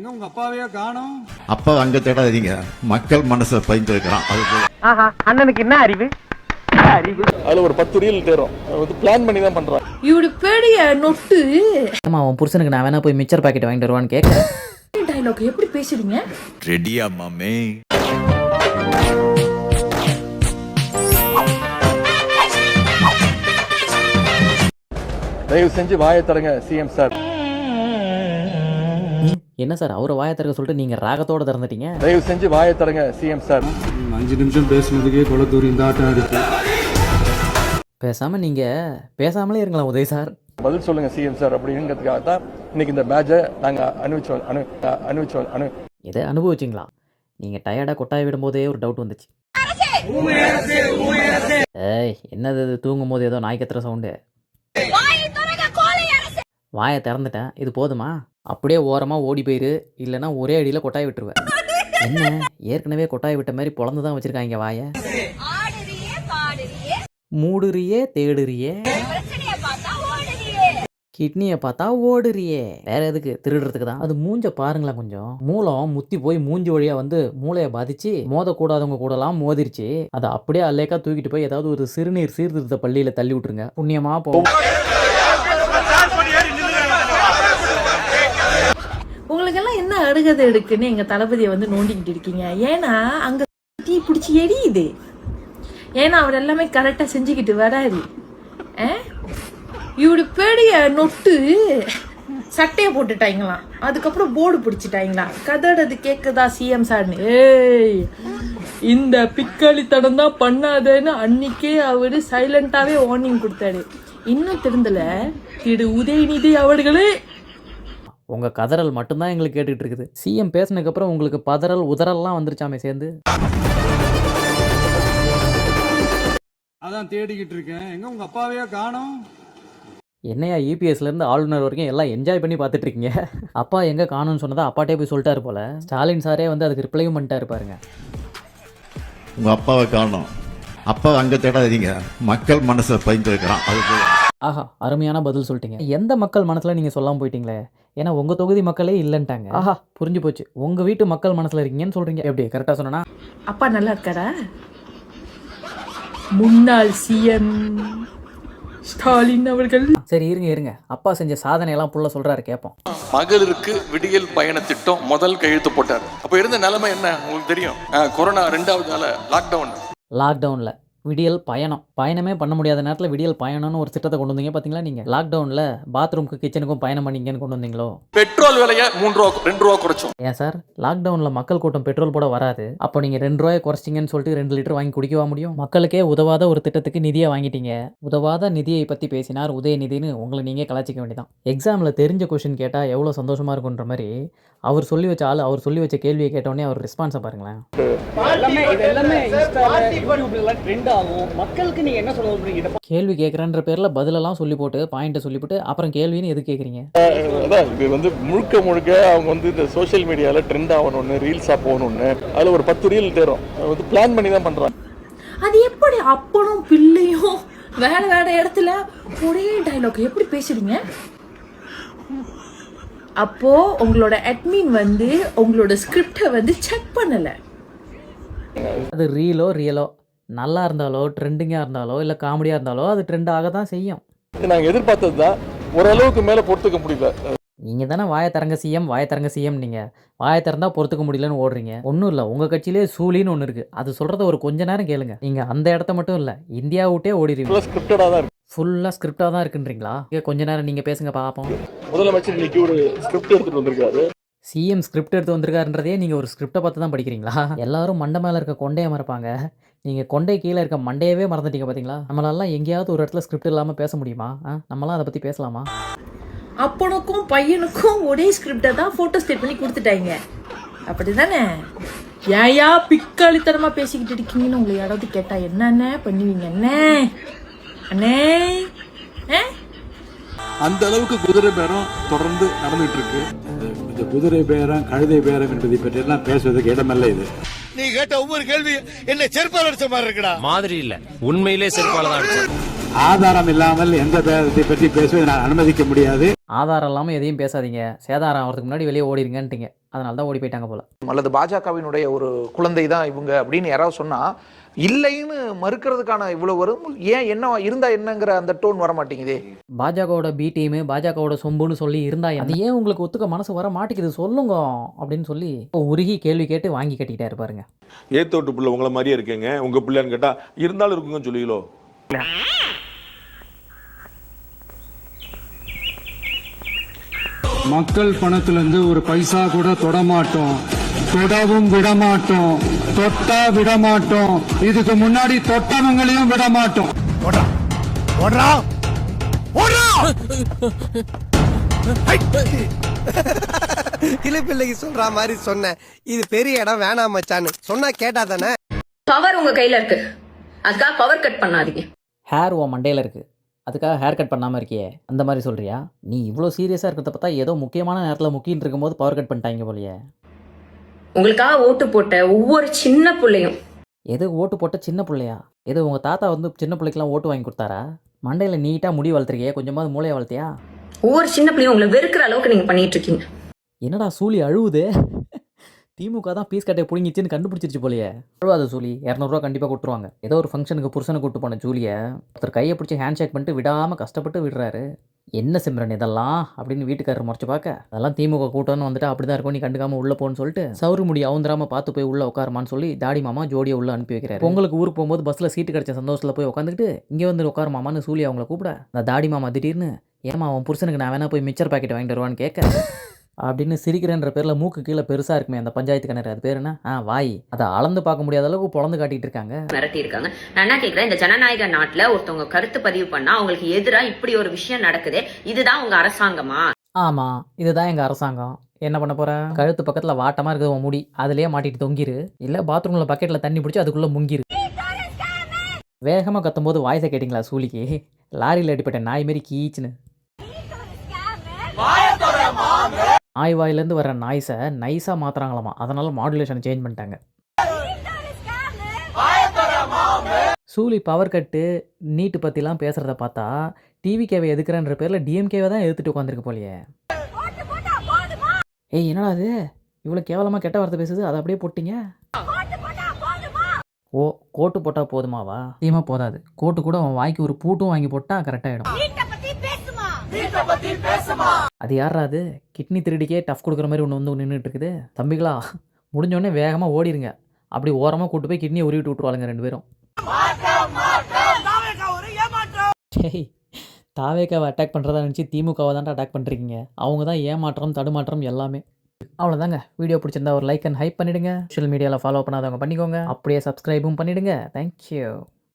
எங்க உங்க அப்பாவையா காணோம்? அப்பா அங்க தேடாதீங்க, மக்கள் மனசுல பதிந்து வைக்கிறான். ஆஹா, அண்ணனுக்கு என்ன அறிவு? அதுல ஒரு 10 ரீல் தேரும் பிளான் பண்ணி தான் பண்றான். இவரு பெரிய நொட்டு. ஆமா, அவன் புருஷனுக்கு நான் வேணா போய் மிச்சர் பாக்கெட் வாங்கிட்டு வருவான்னு கேட்க டயலாக் எப்படி பேசுறீங்க? ரெடியா மாமே? தயவு செஞ்சு வாயை தரங்க சிஎம் சார். என்ன சார் அவரை வாயை திறக்க சொல்லிட்டு நீங்க ராகத்தோட திறந்துட்டீங்க? தயவு செஞ்சு வாயை தரங்க சிஎம் சார். 5 நிமிஷம் பேசுனதுக்கே கொலத்தூரி இந்த ஆட்டம் இருக்கு. பேசாம நீங்க பேசாமலே இருங்களா உதய் சார்? பதில் சொல்லுங்க சிஎம் சார் அப்படிங்கிறதுக்காக தான் இன்னைக்கு இந்த பேட்சை நாங்க அனுபவிச்சோம். இதை அனுபவிச்சிங்களா? நீங்க டயர்டா கொட்டாய் விடும் போதே ஒரு டவுட் வந்துச்சு. ஏய், என்னது இது? தூங்கும் போது ஏதோ நாய் கத்துற சவுண்டு. வாயை திறந்துட்டேன், இது போதுமா? அப்படியே ஓரமா ஓடி போயிரு, இல்லைன்னா ஒரே அடியில கொட்டாய் விட்டுருவேன். என்ன ஏற்கனவே கொட்டாய் விட்ட மாதிரி பொழந்து தான் வச்சிருக்காங்க வாயை. மூடுறியே தேடுறியே, கிட்னியை பார்த்தா ஓடுறியே. வேற எதுக்கு? திருடுறதுக்கு தான். அது மூஞ்ச பாருங்களேன் கொஞ்சம். மூலம் முத்தி போய் மூஞ்சி வழியா வந்து மூளையை பாதிச்சு மோதக்கூடாதவங்க கூடலாம் மோதிருச்சு. அதை அப்படியே அல்லேக்கா தூக்கிட்டு போய் ஏதாவது ஒரு சிறுநீர் சீர்திருத்த பள்ளியில தள்ளி விட்டுருங்க, புண்ணியமா போகும். உங்களுக்கெல்லாம் என்ன அருகதை எடுக்குன்னு எங்க தளபதியை வந்து நோண்டிக்கிட்டு இருக்கீங்க. ஏன்னா அங்க தீ பிடிச்சி எரியுது. ஏன்னா அவர் எல்லாமே கரெக்டா செஞ்சுக்கிட்டு வராரு. இவரு பெரிய நொட்டு சட்டையை போட்டுட்டாங்களாம், அதுக்கப்புறம் போர்டு பிடிச்சிட்டாங்களா, கதறது கேக்குதா சிஎம் சார்னு. ஏய், இந்த பிக்காளித்தனம் தான் பண்ணாதேன்னு அன்னைக்கே அவரு சைலண்டாவே வார்னிங் கொடுத்தாரு. இன்னும் திருந்தல திரு உதயநிதி அவர்களே. உங்க கதறல் மட்டும்தான் எங்களுக்கு கேட்டுட்டு இருக்குது. சிஎம் பேசினதுக்கு அப்புறம் உங்களுக்கு பதறல் உதறல்லாம் வந்துருச்சாமே சேர்ந்து. அதான் தேடிக்கிட்டு இருக்கேன், எங்க உங்க அப்பாவையா காணோம்? என்னையா இபிஎஸ்ல இருந்து ஆளுநர் வரைக்கும் எல்லாம் என்ஜாய் பண்ணி பார்த்துட்டு இருக்கீங்க. அப்பா எங்க காணும்னு சொன்னதா அப்பாட்டே போய் சொல்லிட்டாரு போல. ஸ்டாலின் சாரே வந்து அதுக்கு ரிப்ளையும் பண்ணிட்டாரு பாருங்க. உங்க அப்பாவை காணோம், அப்பா அங்க தேடாதீங்க, மக்கள் மனசுல பதிந்து வைக்கிறான். ஆஹா, அருமையான பதில் சொல்லிட்டீங்க. எந்த மக்கள் மனசுல நீங்க சொல்லாம போயிட்டீங்களே. ஏன்னா உங்க தொகுதி மக்களே இல்லைன்ட்டாங்க. ஆஹா, புரிஞ்சு போச்சு. உங்க வீட்டு மக்கள் மனசுல இருக்கீங்கன்னு சொல்றீங்க. எப்படி கரெக்டா சொன்னா? அப்பா நல்லா இருக்காரா? முன்னாள் சிஎம் ஸ்டாலின் அவர்கள். சரி இருங்க, அப்பா செஞ்ச சாதனை எல்லாம் புள்ள சொல்றாரு கேட்போம். மகளிருக்கு விடியல் பயண திட்டம் முதல் கையெழுத்து போட்டார். அப்ப இருந்த நிலைமை என்ன உங்களுக்கு தெரியும்? கொரோனா 2வது நாள் லாக்டவுன்ல விடியல் பயணமே பண்ண முடியாத நேரத்தில் விடியல் பயணம்னு ஒரு திட்டத்தை கொண்டு வந்தீங்க பார்த்தீங்களா? நீங்கள் லாக்டவுனில் பாத்ரூமுக்கு கிச்சனுக்கும் பயணம் பண்ணிங்கன்னு கொண்டு வந்தீங்களோ? பெட்ரோல் விலையை 2 ரூபா குறைச்சோம். ஏன் சார், லாக்டவுனில் மக்கள் கூட்டம் பெட்ரோல் போட வராது, அப்போ நீங்கள் 2 ரூபாய் குறைச்சிங்கன்னு சொல்லிட்டு 2 லிட்டர் வாங்கி குடிக்கவா முடியும்? மக்களுக்கே உதவாத ஒரு திட்டத்துக்கு நிதியை வாங்கிட்டீங்க. உதவாத நிதியை பற்றி பேசினார் உதயநிதினு உங்களை நீங்கள் கலாச்சிக்க வேண்டியதான். எக்ஸாமில் தெரிஞ்ச கொஷின் கேட்டால் எவ்வளோ சந்தோஷமாக இருக்குன்ற மாதிரி அவர் சொல்லி வச்ச ஆள் அவர் சொல்லி வச்ச கேள்வியை கேட்டோடனே அவர் ரெஸ்பான்ஸை பாருங்களேன். கேள்வி கேட்குறன்ற பேரில் பதிலெல்லாம் சொல்லி போட்டு பாயிண்ட்டை சொல்லிவிட்டு அப்புறம் கேள்வின்னு எது கேட்குறீங்க? இது வந்து முழுக்க அவங்க வந்து இந்த சோஷியல் மீடியாவில் ட்ரெண்ட் ஆகணும்னு, ரீல்ஸாக போகணும்னு அதில் ஒரு 10 ரீல் தேரும் பிளான் பண்ணி தான் பண்ணுறாங்க. அது எப்படி அப்பனும் பிள்ளையும் வேற இடத்துல ஒரே டைலாக் எப்படி பேசுறீங்க? அப்போ உங்களோட அட்மின் வந்து உங்களோட ஸ்கிரிப்டை வந்து செக் பண்ணல. அது ரியலோ நல்லா இருந்தாலோ ட்ரெண்டிங்காக இருந்தாலோ இல்லை காமெடியாக இருந்தாலோ அது ட்ரெண்ட் ஆக தான் செய்யும். நாங்கள் எதிர்பார்த்தது தான், ஓரளவுக்கு மேலே பொறுத்துக்க முடியல. நீங்கள் தானே வாயை திறங்க சிஎம் நீங்கள் வாயை திறந்தா பொறுத்துக்க முடியலன்னு ஓடுறீங்க. ஒன்றும் இல்லை, உங்கள் கட்சியிலே சூலின்னு ஒன்று இருக்குது, அது சொல்கிறத ஒரு கொஞ்ச நேரம் கேளுங்க. நீங்கள் அந்த இடத்த மட்டும் இல்லை இந்தியா விட்டே ஓடிடுவீங்க. ஸ்கிரிப்டடாக தான் இருக்கு, ஃபுல்லாக ஸ்கிரிப்டாக தான் இருக்குன்றீங்களா? கொஞ்ச நேரம் நீங்கள் பேசுங்க பார்ப்போம். முதலமைச்சர் இன்னைக்கு ஒரு ஸ்கிரிப்ட் எடுத்துட்டு வந்திருக்காரு. சிஎம் ஸ்கிரிப்ட் எடுத்து வந்திருக்காருன்றதே நீங்கள் ஒரு ஸ்கிரிப்டை பார்த்து தான் படிக்கிறீங்களா? எல்லாரும் மண்டை மேலே இருக்க கொண்டையை மறப்பாங்க, நீங்கள் கொண்டை கீழே இருக்க மண்டையவே மறந்துட்டீங்க பார்த்தீங்களா? நம்மளாலாம் எங்கேயாவது ஒரு இடத்துல ஸ்கிரிப்ட் இல்லாமல் பேச முடியுமா? நம்மளாம் அதை பற்றி பேசலாமா? அப்பனுக்கும் பையனுக்கும் ஒரே ஸ்கிரிப்டை தான் ஃபோட்டோ ஸ்டேட் பண்ணி கொடுத்துட்டாங்க, அப்படி தானே? ஏயா பிக்காளித்தனமா பேசிக்கிட்டு இருக்கீங்கன்னு உங்களை யாராவது கேட்டா என்னென்ன பண்ணுவீங்க? அண்ணே அந்த அளவுக்கு குதிரை பேரம் தொடர்ந்து நடந்துட்டு இருக்கு. இந்த குதிரை பேரம் கழுதை பேரம் என்பதை பற்றி எல்லாம் பேசுவதற்கு இடமல்ல இது. நீ கேட்ட ஒவ்வொரு கேள்வி என்ன செருப்பால் அடிச்ச மாதிரி இருக்குடா. மாதிரி இல்ல, உண்மையிலே செருப்பால தான் அடிச்சேன். ஆதாரம் இல்லாமல் எந்த பேரத்தை பற்றி பேசுவதை நான் அனுமதிக்க முடியாது. ஆதாரம் இல்லாமல் எதையும் பேசாதீங்க, சேதாரம் ஆகிறதுக்கு முன்னாடி வெளியே ஓடிடுங்கன்ட்டீங்க. அதனால தான் ஓடி போயிட்டாங்க போல. அல்லது பாஜகவினுடைய ஒரு குழந்தை தான் இவங்க அப்படின்னு யாராவது சொன்னா இல்லைன்னு மறுக்கிறதுக்கான இவ்வளவு வரும். ஏன் என்ன இருந்தா என்னங்கிற அந்த டோன் வர மாட்டேங்குதே. பாஜகவோட பி டீமு பாஜகவோட சொம்புன்னு சொல்லி இருந்தா அது ஏன் உங்களுக்கு ஒத்துக்க மனசு வர மாட்டேங்குது சொல்லுங்க அப்படின்னு சொல்லி உருகி கேள்வி கேட்டு வாங்கி கட்டிக்கிட்டாரு பாருங்க. ஏத்தோட்டு பிள்ளை உங்களை மாதிரியே இருக்கேங்க, உங்க பிள்ளைன்னு கேட்டா இருந்தாலும் இருக்குங்கன்னு சொல்லுவீங்களோ? மக்கள் பணத்துல இருந்து ஒரு பைசா கூட தொடமாட்டோம், தொடவும் விடமாட்டோம், தொட்டா விடமாட்டோம், இதுக்கு முன்னாடி தொட்டவங்களையும் விடமாட்டோம். இளப்பிள்ளைக்கு சொல்ற மாதிரி சொன்னேன், இது பெரிய இடம் வேணாம் மச்சான்னு சொன்னா கேட்டா தானே. பவர் உங்க கையில இருக்கு, அதுக்காக பவர் கட் பண்ணாதீங்க. ஹேர் உன் மண்டையில் இருக்குது, அதுக்காக ஹேர் கட் பண்ணாமல் இருக்கியே, அந்த மாதிரி சொல்கிறியா? நீ இவ்வளோ சீரியஸாக இருக்கிறத பார்த்தா ஏதோ முக்கியமான நேரத்தில் முக்கின்னு இருக்கும்போது பவர் கட் பண்ணிட்டாங்க போலையே. உங்களுக்காக ஓட்டு போட்ட ஒவ்வொரு சின்ன பிள்ளையும். எது ஓட்டு போட்ட சின்ன பிள்ளையா? எது உங்கள் தாத்தா வந்து சின்ன பிள்ளைக்கெல்லாம் ஓட்டு வாங்கி கொடுத்தாரா? மண்டையில் நீட்டாக முடி வளர்த்துருக்கியே, கொஞ்சமாவது மூளையை வளர்த்தியா? ஒவ்வொரு சின்ன பிள்ளையும் உங்களை வெறுக்கிற அளவுக்கு நீங்க பண்ணிட்டு இருக்கீங்க. என்னடா சூழி அழுவுது? திமுக தான் பீஸ் கட்டையை பிடிங்கிச்சின்னு கண்டுபிடிச்சிருச்சு போலையே. அழுவாத சூழி, 200 ரூபா கண்டிப்பாக கொடுத்துருவாங்க. ஏதோ ஒரு ஃபங்க்ஷனுக்கு புருஷனை கூப்பிட்டு போன ஜூலியை ஒருத்தர் கையை பிடிச்சி ஹேண்ட் ஷேக் பண்ணிட்டு விடாமல் கஷ்டப்பட்டு விடுறாரு. என்ன சிம்ரன் இதெல்லாம் அப்படின்னு வீட்டுக்காரர் முறைச்சு பார்க்க, அதெல்லாம் திமுக கூட்டம்னு வந்துட்டு அப்படி தான் இருக்கும், நீ கண்டுக்காமல் உள்ளே போன்னு சொல்லிட்டு சவுறு முடி அவுந்திராமல் பார்த்து போய் உள்ளே உட்காருமான்னு சொல்லி தாடி மாமா ஜோடியை உள்ளே அனுப்பி வைக்கிறாரு. உங்களுக்கு ஊருக்கு போகும்போது பஸ்ஸில் சீட்டு கிடைச்ச சந்தோஷத்தில் போய் உட்காந்துக்கிட்டு இங்கே வந்து உட்காரு மாமான்னு சூழி அவங்கள கூப்பிட, அந்த தாடி மாமா திடீர்னு ஏமா அவன் புருஷனுக்கு நான் வேணா போய் மிச்சர் பாக்கெட் வாங்கிட்டு வருவான்னு கேட்க, அப்படின்னு சிரிக்கிறேன்ற பேரில் மூக்கு கீழே பெருசாக இருக்குமே அந்த பஞ்சாயத்து கிணறு, அது பேர் என்ன? வாய். அதை அளந்து பார்க்க முடியாத அளவுக்கு பொழந்து காட்டிட்டு இருக்காங்க, மிரட்டி இருக்காங்க. நான் என்ன கேட்கிறேன், இந்த ஜனநாயக நாட்டுல ஒருத்தவங்க கருத்து பதிவு பண்ணா அவங்களுக்கு எதிராக இப்படி ஒரு விஷயம் நடக்குது, இதுதான் உங்க அரசாங்கமா? ஆமாம், இதுதான் எங்கள் அரசாங்கம். என்ன பண்ண போகிறேன்? கழுத்து பக்கத்தில் வாட்டமாக இருக்குது உன் முடி, அதுலேயே மாட்டிட்டு தொங்கிரு, இல்லை பாத்ரூமில் பக்கெட்டில் தண்ணி பிடிச்சி அதுக்குள்ளே முங்கிரு. வேகமாக கத்தும்போது வாய்ஸை கேட்டிங்களா சூழிக்கு? லாரியில் அடிப்பட்ட நாய் மாரி கீச்சுன்னு. நாய் வாயிலேருந்து வர நாய்ஸை நைஸாக மாற்றுறாங்களாமா, அதனால் மாடுலேஷனை சேஞ்ச் பண்ணிட்டாங்க. சூழி பவர் கட்டு நீட்டு பற்றிலாம் பேசுகிறத பார்த்தா டிவிகேவை எதுக்குறன்ற பேரில் டிஎம்கேவை தான் எதிர்த்துட்டு உட்காந்துருக்கு போலையே. ஏய் என்னடா அது இவ்வளோ கேவலமாக கெட்ட வார்த்தை பேசுது, அதை அப்படியே போட்டிங்க. ஓ கோட்டு போட்டால் போதுமாவா? சீமா போதாது, கோட்டு கூட அவன் வாய்க்கு ஒரு பூட்டும் வாங்கி போட்டால் கரெக்டாகிடும். அது யாரா அது? கிட்னி திருடிக்கே டஃப் கொடுக்குற மாதிரி ஒன்று வந்து நின்றுட்டு இருக்குது. தம்பிகளா முடிஞ்சோடனே வேகமாக ஓடிடுங்க, அப்படி ஓரமாக கூட்டு போய் கிட்னியை உருவிட்டு விட்டுருவாளுங்க 2 பேரும். தாவேக்காவை அட்டாக் பண்ணுறதா நினச்சி திமுகவை தான் அட்டாக் பண்ணுறீங்க. அவங்க தான் ஏமாற்றம் தடுமாற்றம் எல்லாமே. அவ்வளோதாங்க. வீடியோ பிடிச்சிருந்தா ஒரு லைக் அண்ட் ஹைப் பண்ணிவிடுங்க. சோஷியல் மீடியாவில் ஃபாலோ பண்ணாதவங்க பண்ணிக்கோங்க, அப்படியே சப்ஸ்கிரைபும் பண்ணிவிடுங்க. தேங்க்யூ.